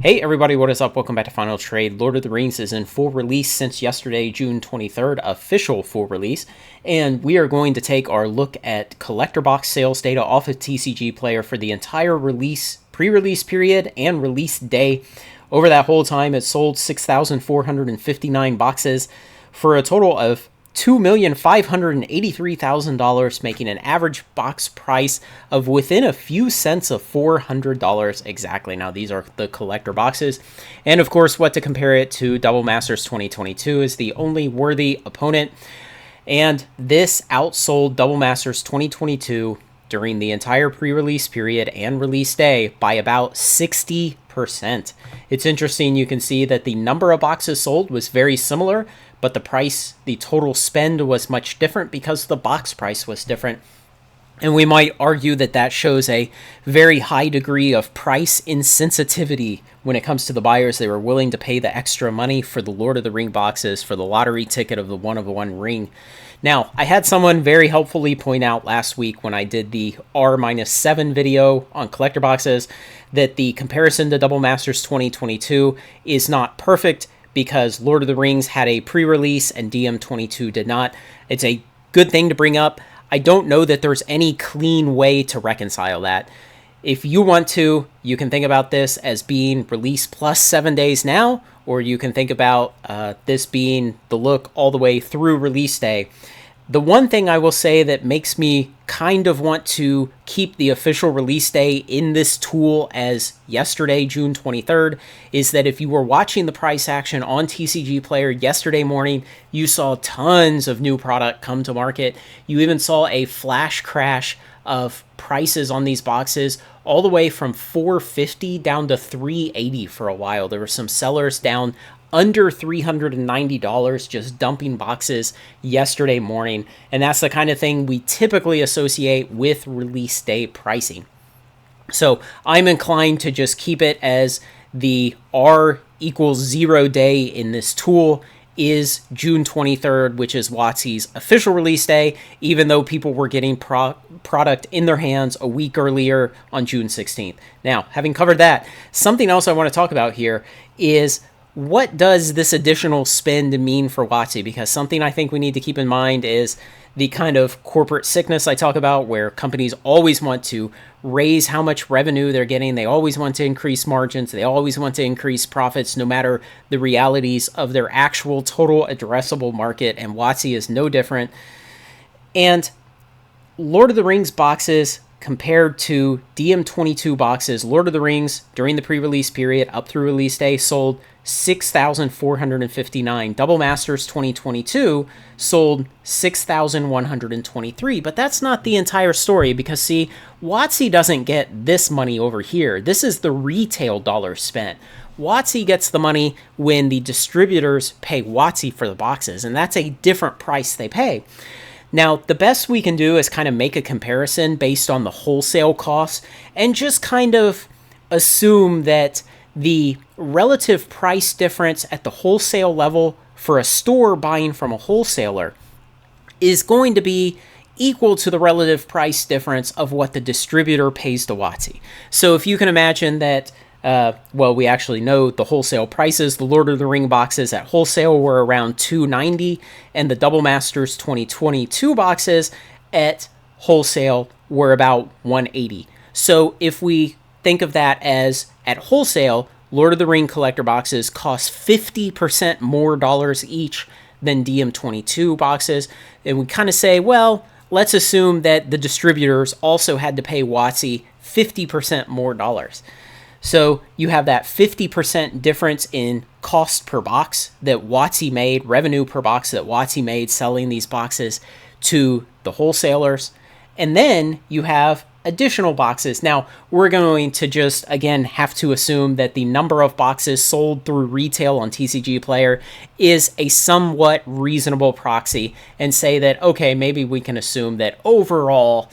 Hey everybody, what is up? Welcome back to Final Trade. Lord of the Rings is in full release since yesterday, June 23rd, official full release. And we are going to take our look at collector box sales data off of TCGplayer for the entire release, pre-release period and release day. Over that whole time, it sold 6,459 boxes for a total of $2,583,000, making an average box price of within a few cents of $400 exactly. Now, these are the collector boxes. And of course, what to compare it to, Double Masters 2022 is the only worthy opponent. And this outsold Double Masters 2022 during the entire pre-release period and release day by about 60%. It's interesting, you can see that the number of boxes sold was very similar, but the price, the total spend was much different because the box price was different. And we might argue that that shows a very high degree of price insensitivity when it comes to the buyers. They were willing to pay the extra money for the Lord of the Ring boxes, for the lottery ticket of the one-of-one ring. Now, I had someone very helpfully point out last week when I did the R-7 video on collector boxes that the comparison to Double Masters 2022 is not perfect because Lord of the Rings had a pre-release and DM22 did not. It's a good thing to bring up. I don't know that there's any clean way to reconcile that. If you want to, you can think about this as being release plus 7 days now, or you can think about this being the look all the way through release day. The one thing I will say that makes me kind of want to keep the official release day in this tool as yesterday, June 23rd, is that if you were watching the price action on TCGplayer yesterday morning, you saw tons of new product come to market. You even saw a flash crash of prices on these boxes all the way from $450 down to $380 for a while. There were some sellers down under $390 just dumping boxes yesterday morning, and that's the kind of thing we typically associate with release day pricing. So I'm inclined to just keep it as the R equals 0 day in this tool is June 23rd, which is WotC's official release day, even though people were getting product in their hands a week earlier on June 16th. Now, having covered that, something else I want to talk about here is what does this additional spend mean for WotC? Because something I think we need to keep in mind is the kind of corporate sickness I talk about where companies always want to raise how much revenue they're getting. They always want to increase margins. They always want to increase profits no matter the realities of their actual total addressable market. And WotC is no different. And Lord of the Rings boxes compared to DM22 boxes, Lord of the Rings during the pre-release period up through release day sold 6,459. Double Masters 2022 sold 6,123. But that's not the entire story because, see, WotC doesn't get this money over here. This is the retail dollars spent. WotC gets the money when the distributors pay WotC for the boxes, and that's a different price they pay. Now, the best we can do is kind of make a comparison based on the wholesale costs and just kind of assume that the relative price difference at the wholesale level for a store buying from a wholesaler is going to be equal to the relative price difference of what the distributor pays to WotC. So if you can imagine that well, we actually know the wholesale prices. The Lord of the Ring boxes at wholesale were around $290, and the Double Masters 2022 boxes at wholesale were about $180. So if we think of that as at wholesale, Lord of the Ring collector boxes cost 50% more dollars each than DM22 boxes. And we kind of say, well, let's assume that the distributors also had to pay WotC 50% more dollars. So you have that 50% difference in cost per box that WotC made, revenue per box that WotC made selling these boxes to the wholesalers. And then you have additional boxes. Now, we're going to just, again, have to assume that the number of boxes sold through retail on TCGplayer is a somewhat reasonable proxy and say that, okay, maybe we can assume that overall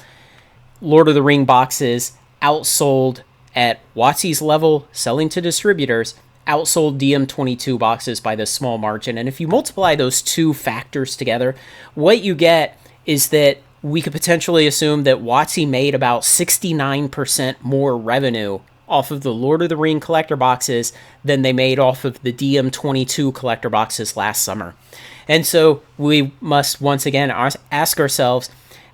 Lord of the Ring boxes outsold at WotC's level, selling to distributors, outsold DM22 boxes by this small margin. And if you multiply those two factors together, what you get is that we could potentially assume that WotC made about 69% more revenue off of the Lord of the Ring collector boxes than they made off of the DM22 collector boxes last summer. And so we must once again ask ourselves,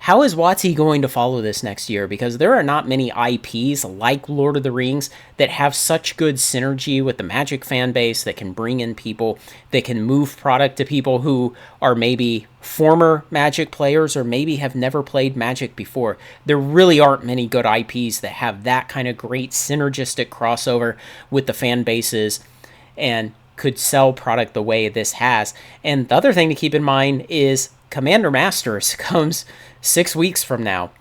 how is WotC going to follow this next year? Because there are not many IPs like Lord of the Rings that have such good synergy with the Magic fan base that can bring in people, that can move product to people who are maybe former Magic players or maybe have never played Magic before. There really aren't many good IPs that have that kind of great synergistic crossover with the fan bases and could sell product the way this has. And the other thing to keep in mind is Commander Masters comes 6 weeks from now.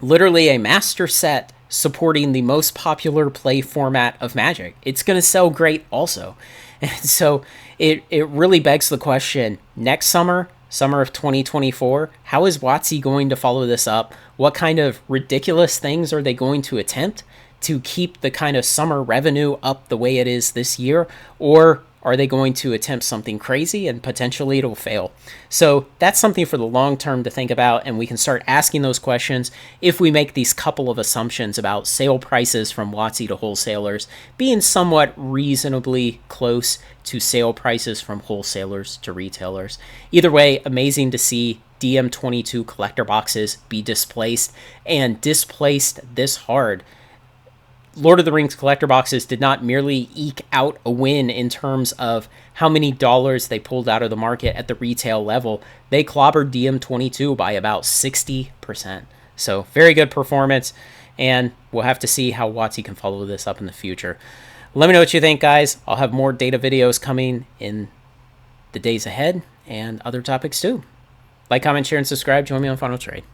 Literally a master set supporting the most popular play format of Magic. It's going to sell great also. And so it really begs the question, next summer of 2024, how is WotC going to follow this up? What kind of ridiculous things are they going to attempt to keep the kind of summer revenue up the way it is this year? Or are they going to attempt something crazy and potentially it'll fail? So that's something for the long term to think about, and we can start asking those questions if we make these couple of assumptions about sale prices from WotC to wholesalers being somewhat reasonably close to sale prices from wholesalers to retailers. Either way, amazing to see DM22 collector boxes be displaced, and displaced this hard. Lord of the Rings collector boxes did not merely eke out a win in terms of how many dollars they pulled out of the market at the retail level. They clobbered DM22 by about 60%. So very good performance, and we'll have to see how WotC can follow this up in the future. Let me know what you think, guys. I'll have more data videos coming in the days ahead and other topics too. Like, comment, share, and subscribe. Join me on Final Trade.